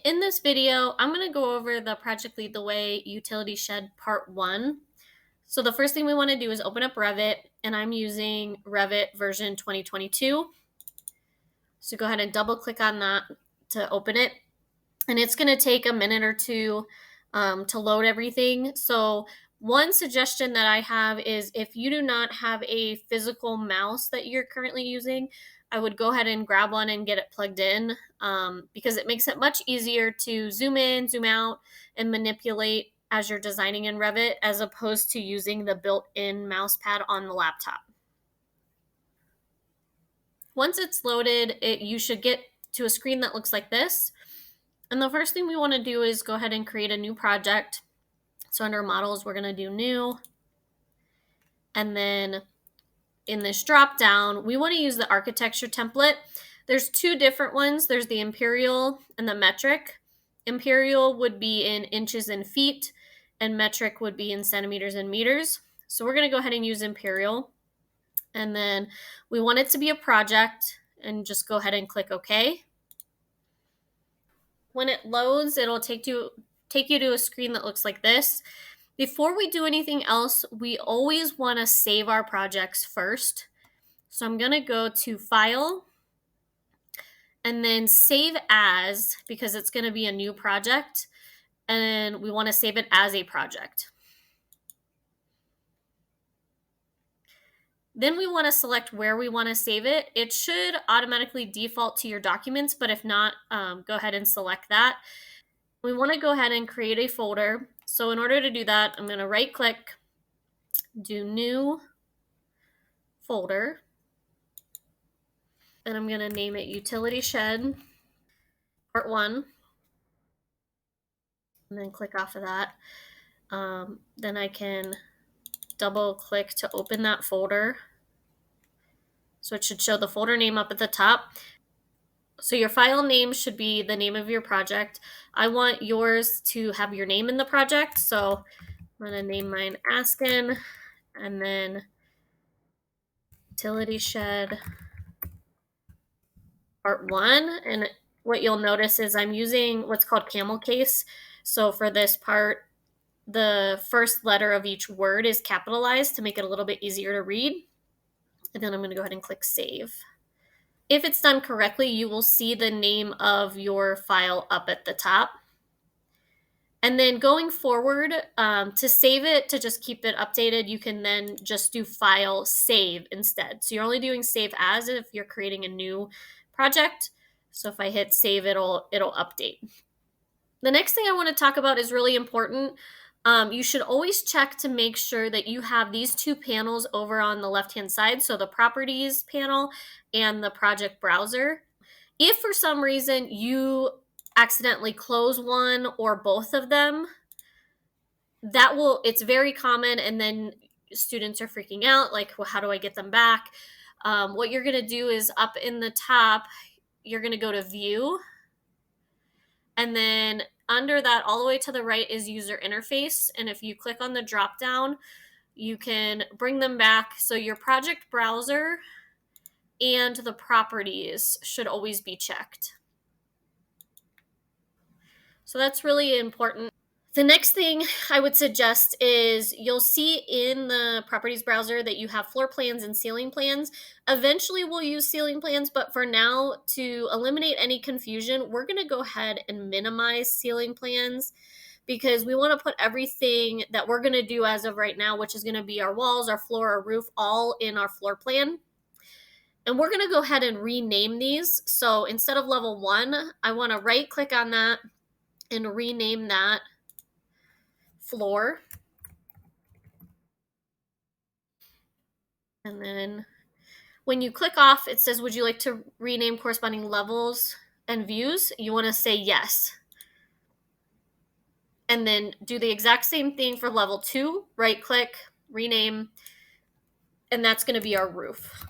In this video, I'm going to go over the Project Lead the Way Utility Shed Part 1. So the first thing we want to do is open up Revit, and I'm using Revit version 2022. So go ahead and double click on that to open it. And it's going to take a minute or two to load everything. So one suggestion that I have is if you do not have a physical mouse that you're currently using, I would go ahead and grab one and get it plugged in because it makes it much easier to zoom in, zoom out, and manipulate as you're designing in Revit as opposed to using the built-in mouse pad on the laptop. Once it's loaded, you should get to a screen that looks like this. And the first thing we want to do is go ahead and create a new project. So under models, we're going to do new. And then in this drop down, we want to use the architecture template. There's two different ones. There's the imperial and the metric. Imperial would be in inches and feet, and metric would be in centimeters and meters. So we're going to go ahead and use imperial. And then we want it to be a project, and just go ahead and click OK. When it loads, it'll take you to a screen that looks like this. Before we do anything else, we always want to save our projects first. So I'm going to go to File, and then Save As, because it's going to be a new project, and we want to save it as a project. Then we want to select where we want to save it. It should automatically default to your documents, but if not, go ahead and select that. We want to go ahead and create a folder. So in order to do that, I'm going to right click, do New Folder, and I'm going to name it Utility Shed Part 1, and then click off of that. Then I can double click to open that folder. So it should show the folder name up at the top. So your file name should be the name of your project. I want yours to have your name in the project. So I'm going to name mine Askin, and then Utility Shed Part 1. And what you'll notice is I'm using what's called camel case. So for this part, the first letter of each word is capitalized to make it a little bit easier to read. And then I'm going to go ahead and click Save. If it's done correctly, you will see the name of your file up at the top. And then going forward, to save it, to just keep it updated, you can then just do File, Save instead. So you're only doing Save As if you're creating a new project. So if I hit Save, it'll update. The next thing I want to talk about is really important. You should always check to make sure that you have these two panels over on the left-hand side, so the Properties panel and the Project Browser. If for some reason you accidentally close one or both of them, it's very common, and then students are freaking out, like, well, how do I get them back? What you're going to do is up in the top, you're going to go to View, and then under that, all the way to the right is User Interface. And if you click on the drop down, you can bring them back. So your project browser and the properties should always be checked. So that's really important. The next thing I would suggest is you'll see in the properties browser that you have floor plans and ceiling plans. Eventually we'll use ceiling plans, but for now, to eliminate any confusion, we're going to go ahead and minimize ceiling plans because we want to put everything that we're going to do as of right now, which is going to be our walls, our floor, our roof, all in our floor plan. And we're going to go ahead and rename these. So instead of level 1, I want to right click on that and rename that floor. And then when you click off, it says, would you like to rename corresponding levels and views? You want to say yes. And then do the exact same thing for level 2, right click, rename, and that's going to be our roof.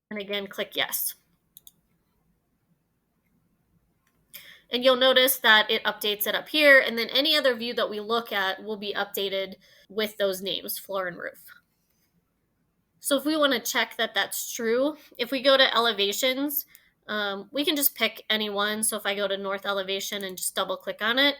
And again, click yes. And you'll notice that it updates it up here, and then any other view that we look at will be updated with those names, floor and roof. So if we want to check that that's true, if we go to elevations, We can just pick any one. So if I go to north elevation and just double click on it,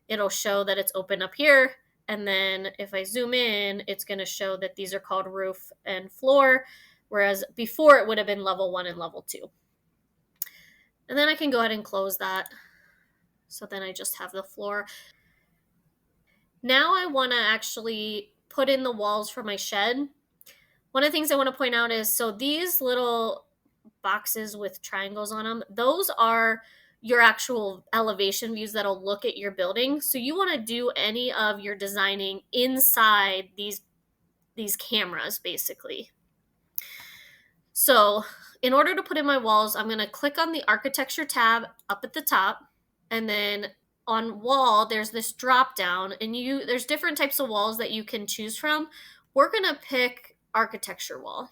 it'll show that it's open up here. And then if I zoom in, it's going to show that these are called roof and floor, whereas before it would have been level 1 and level 2. And then I can go ahead and close that. So then I just have the floor. Now I want to actually put in the walls for my shed. One of the things I want to point out is, so these little boxes with triangles on them, those are your actual elevation views that'll look at your building. So you want to do any of your designing inside these cameras, basically. So in order to put in my walls, I'm going to click on the architecture tab up at the top, and then on wall there's this drop down, and there's different types of walls that you can choose from. We're going to pick architecture wall.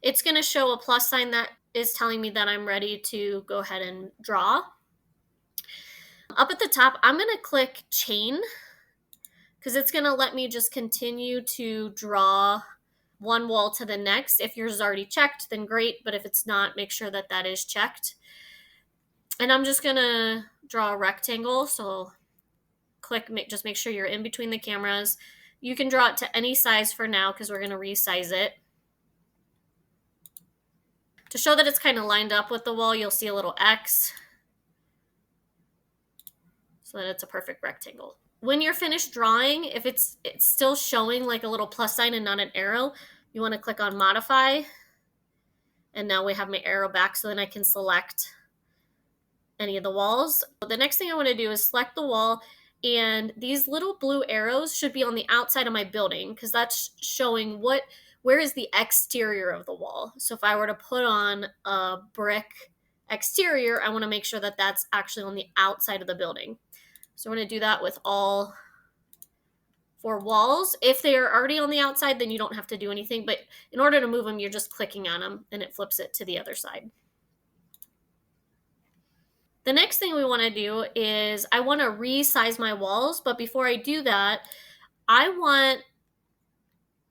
It's going to show a plus sign that is telling me that I'm ready to go ahead and draw. Up at the top, I'm going to click chain because it's going to let me just continue to draw one wall to the next. If yours is already checked, then great, but if it's not, make sure that that is checked. And I'm just going to draw a rectangle, so just make sure you're in between the cameras. You can draw it to any size for now because we're going to resize it. To show that it's kind of lined up with the wall, you'll see a little X so that it's a perfect rectangle. When you're finished drawing, if it's still showing like a little plus sign and not an arrow, you want to click on modify. And now we have my arrow back, so then I can select any of the walls. The next thing I want to do is select the wall, and these little blue arrows should be on the outside of my building because that's showing where is the exterior of the wall. So if I were to put on a brick exterior, I want to make sure that that's actually on the outside of the building. So I'm going to do that with all 4 walls. If they are already on the outside, then you don't have to do anything, but in order to move them, you're just clicking on them and it flips it to the other side. The next thing we want to do is I want to resize my walls, but before I do that, I want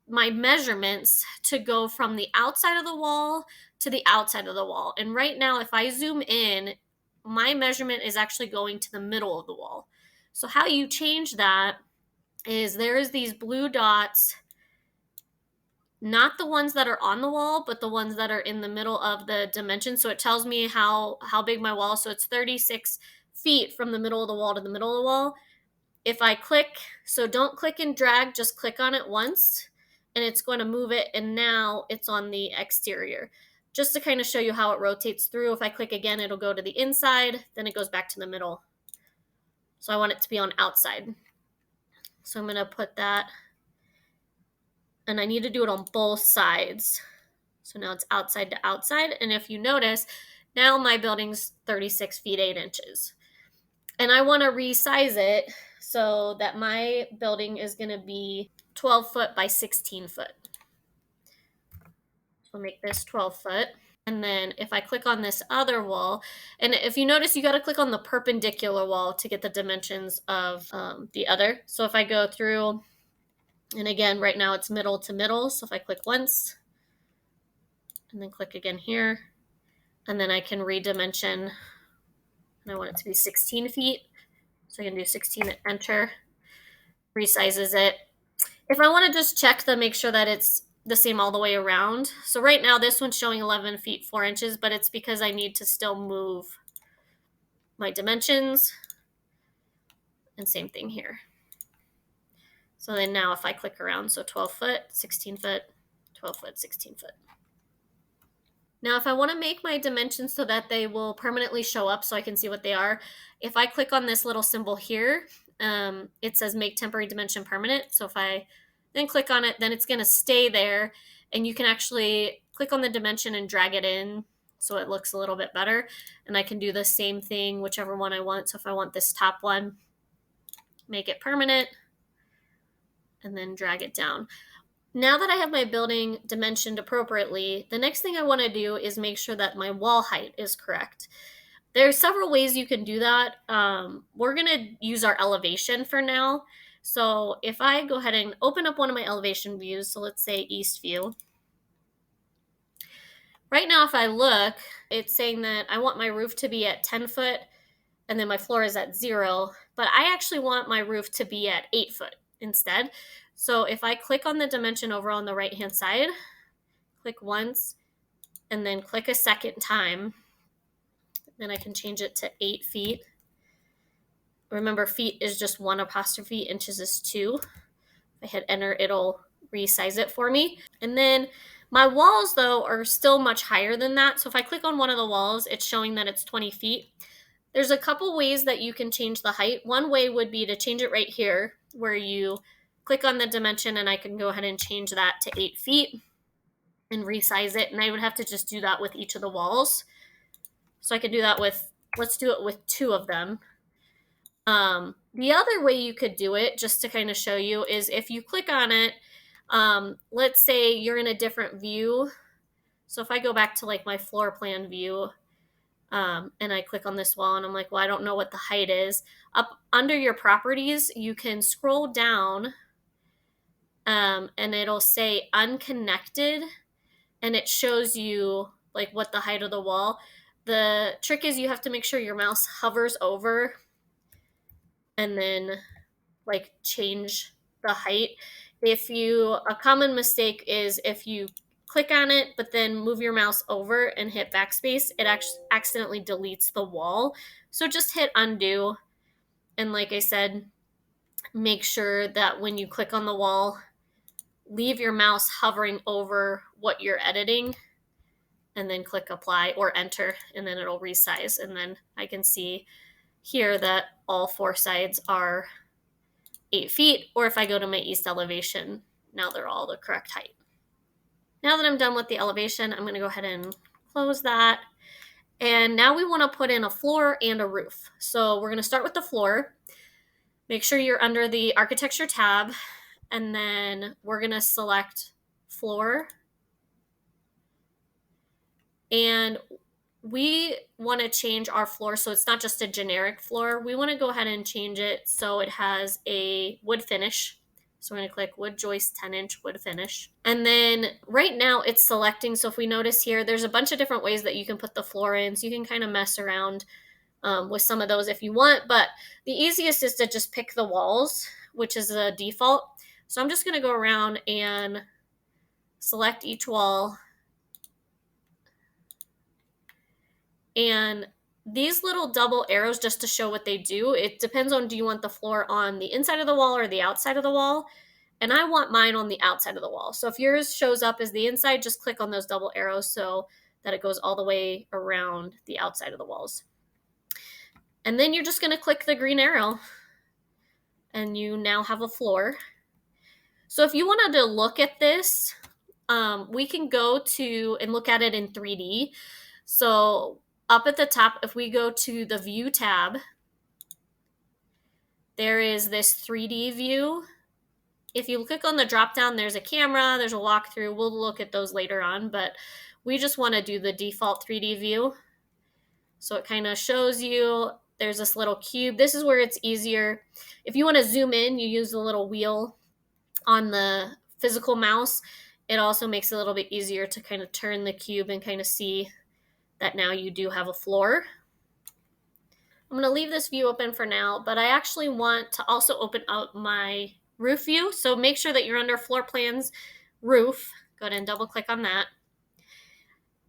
my measurements to go from the outside of the wall to the outside of the wall. And right now, if I zoom in, my measurement is actually going to the middle of the wall. So how you change that is there is these blue dots, not the ones that are on the wall, but the ones that are in the middle of the dimension. So it tells me how big my wall is. So it's 36 feet from the middle of the wall to the middle of the wall. If I click, so don't click and drag, just click on it once, and it's going to move it, and now it's on the exterior. Just to kind of show you how it rotates through, if I click again, it'll go to the inside, then it goes back to the middle. So I want it to be on outside. So I'm going to put that, and I need to do it on both sides. So now it's outside to outside, and if you notice, now my building's 36 feet 8 inches. And I want to resize it so that my building is going to be 12 foot by 16 foot. So I'll make this 12 foot. And then if I click on this other wall, and if you notice, you got to click on the perpendicular wall to get the dimensions of the other. So if I go through, and again, right now it's middle to middle. So if I click once, and then click again here, and then I can redimension, and I want it to be 16 feet. So I can do 16 and enter, resizes it. If I want to just check to make sure that it's the same all the way around. So right now this one's showing 11 feet 4 inches, but it's because I need to still move my dimensions. And same thing here. So then now if I click around, so 12 foot, 16 foot, 12 foot, 16 foot. Now, if I want to make my dimensions so that they will permanently show up so I can see what they are, if I click on this little symbol here, it says make temporary dimension permanent. So if I then click on it, then it's going to stay there, and you can actually click on the dimension and drag it in so it looks a little bit better. And I can do the same thing, whichever one I want. So if I want this top one, make it permanent, and then drag it down. Now that I have my building dimensioned appropriately, the next thing I want to do is make sure that my wall height is correct. There are several ways you can do that. We're going to use our elevation for now. So if I go ahead and open up one of my elevation views, so let's say east view. Right now, if I look, it's saying that I want my roof to be at 10 foot and then my floor is at 0, but I actually want my roof to be at 8 foot instead. So if I click on the dimension over on the right hand side, click once, and then click a second time, then I can change it to 8 feet. Remember, feet is just 1 apostrophe, inches is 2. If I hit enter, it'll resize it for me. And then my walls, though, are still much higher than that. So if I click on one of the walls, it's showing that it's 20 feet. There's a couple ways that you can change the height. One way would be to change it right here, where you click on the dimension, and I can go ahead and change that to 8 feet and resize it. And I would have to just do that with each of the walls. So I could do that with, let's do it with 2 of them. The other way you could do it, just to kind of show you, is if you click on it, let's say you're in a different view. So if I go back to like my floor plan view, and I click on this wall and I'm like, well, I don't know what the height is. Up under your properties, you can scroll down, and it'll say unconnected, and it shows you like what the height of the wall. The trick is you have to make sure your mouse hovers over and then like change the height. A common mistake is if you click on it but then move your mouse over and hit backspace, it actually accidentally deletes the wall. So just hit undo, and like I said, make sure that when you click on the wall, leave your mouse hovering over what you're editing, and then click apply or enter, and then it'll resize. And then I can see here that all 4 sides are 8 feet, or if I go to my east elevation, now they're all the correct height. Now that I'm done with the elevation, I'm going to go ahead and close that. And now we want to put in a floor and a roof. So we're going to start with the floor. Make sure you're under the architecture tab, and then we're going to select floor. And we want to change our floor so it's not just a generic floor. We want to go ahead and change it so it has a wood finish. So we're going to click wood joist 10-inch wood finish. And then right now it's selecting. So if we notice here, there's a bunch of different ways that you can put the floor in. So you can kind of mess around with some of those if you want. But the easiest is to just pick the walls, which is a default. So I'm just going to go around and select each wall. And these little double arrows, just to show what they do, it depends on, do you want the floor on the inside of the wall or the outside of the wall? And I want mine on the outside of the wall. So if yours shows up as the inside, just click on those double arrows so that it goes all the way around the outside of the walls. And then you're just going to click the green arrow, and you now have a floor. So if you wanted to look at this, we can go to and look at it in 3D. So up at the top, if we go to the View tab, there is this 3D view. If you click on the drop down, there's a camera, there's a walkthrough. We'll look at those later on, but we just want to do the default 3D view. So it kind of shows you, there's this little cube. This is where it's easier. If you want to zoom in, you use the little wheel on the physical mouse. It also makes it a little bit easier to kind of turn the cube and kind of see that now you do have a floor. I'm going to leave this view open for now, but I actually want to also open up my roof view. So make sure that you're under floor plans, roof. Go ahead and double click on that.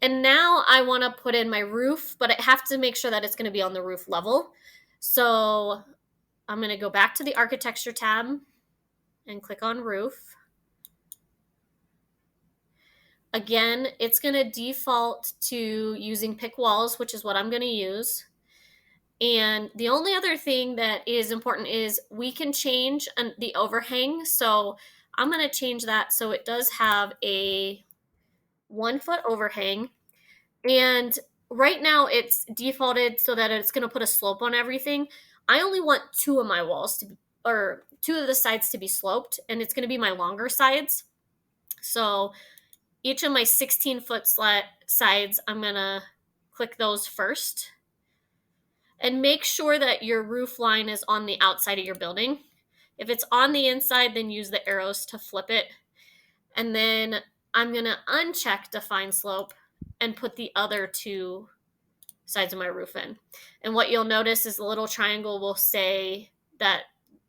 And now I want to put in my roof, but I have to make sure that it's going to be on the roof level. So I'm going to go back to the architecture tab and click on roof. Again, it's going to default to using pick walls, which is what I'm going to use. And the only other thing that is important is we can change the overhang. So I'm going to change that so it does have a 1 foot overhang. And right now it's defaulted so that it's going to put a slope on everything. I only want 2 of my walls to be, or 2 of the sides to be sloped, and it's going to be my longer sides. So each of my 16-foot sides, I'm going to click those first. And make sure that your roof line is on the outside of your building. If it's on the inside, then use the arrows to flip it. And then I'm going to uncheck define slope, and put the other two sides of my roof in. And what you'll notice is the little triangle will say that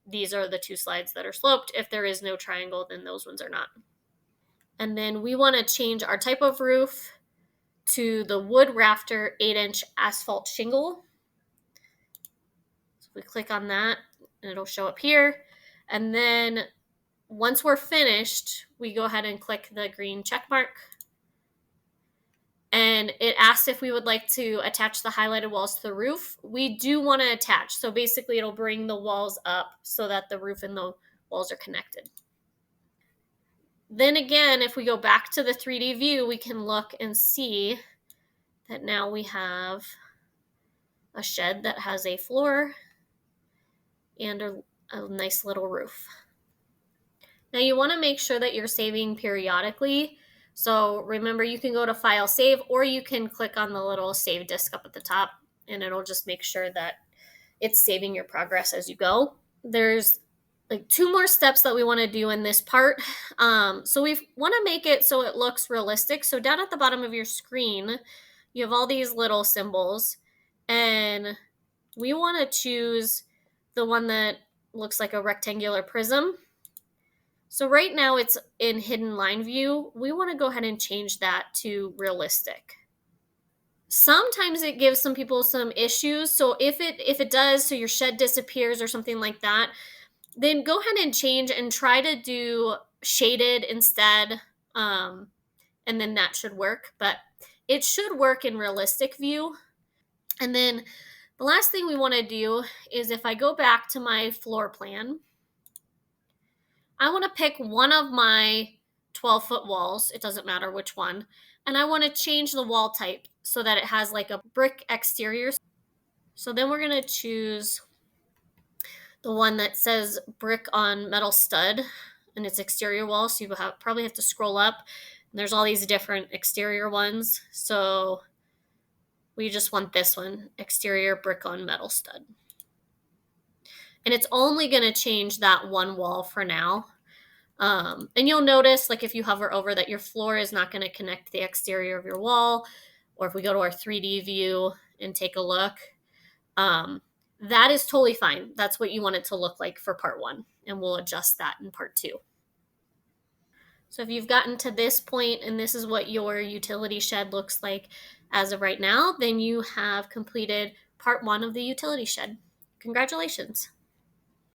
these are the two sides that are sloped. If there is no triangle, then those ones are not. And then we want to change our type of roof to the wood rafter 8-inch asphalt shingle. So we click on that and it'll show up here. And then once we're finished, we go ahead and click the green check mark. And it asks if we would like to attach the highlighted walls to the roof. We do want to attach. So basically it'll bring the walls up so that the roof and the walls are connected. Then again, if we go back to the 3D view, we can look and see that now we have a shed that has a floor and a nice little roof. Now you want to make sure that you're saving periodically. So remember, you can go to File, Save, or you can click on the little Save Disk up at the top, and it'll just make sure that it's saving your progress as you go. There's like 2 more steps that we want to do in this part. So we want to make it so it looks realistic. So down at the bottom of your screen, you have all these little symbols, and we want to choose the one that looks like a rectangular prism. So right now it's in hidden line view. We want to go ahead and change that to realistic. Sometimes it gives some people some issues. So if it does, so your shed disappears or something like that, then go ahead and change and try to do shaded instead. And then that should work, but it should work in realistic view. And then the last thing we want to do is if I go back to my floor plan, I want to pick one of my 12-foot walls. It doesn't matter which one. And I want to change the wall type so that it has like a brick exterior. So then we're going to choose the one that says brick on metal stud and its exterior wall. So you probably have to scroll up. And there's all these different exterior ones. So we just want this one, exterior brick on metal stud. And it's only going to change that one wall for now. And you'll notice, like if you hover over, that your floor is not going to connect the exterior of your wall. Or if we go to our 3D view and take a look, that is totally fine. That's what you want it to look like for part 1. And we'll adjust that in part 2. So if you've gotten to this point and this is what your utility shed looks like as of right now, then you have completed part 1 of the utility shed. Congratulations.